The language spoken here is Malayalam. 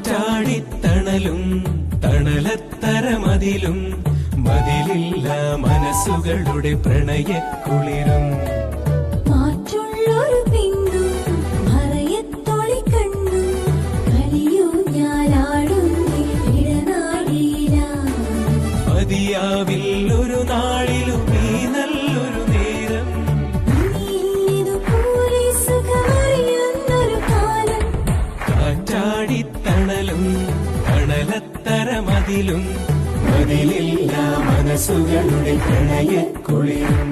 കാറ്റാടിത്തണലും തണലത്തരമതിലും മതിലില്ല മനസ്സുകളുടെ പ്രണയക്കുളിരും മാറ്റുള്ളൊരു പിന്നും മറയത്തൊളി കണ്ണും കളിയൂ ഞാനാടുന്നേ ഇടനാടിയില മതിയാവില്ലൊരു നാളിലും ഈ നല്ലൊരു നേരം ഇതുപോലെ സുഖമറിയുന്നൊരു കാലം കാറ്റാടിത്തണലും തണലത്തരമതിലും മതിലില്ല മനസ്സുകളുടെ പ്രണയക്കുളിരും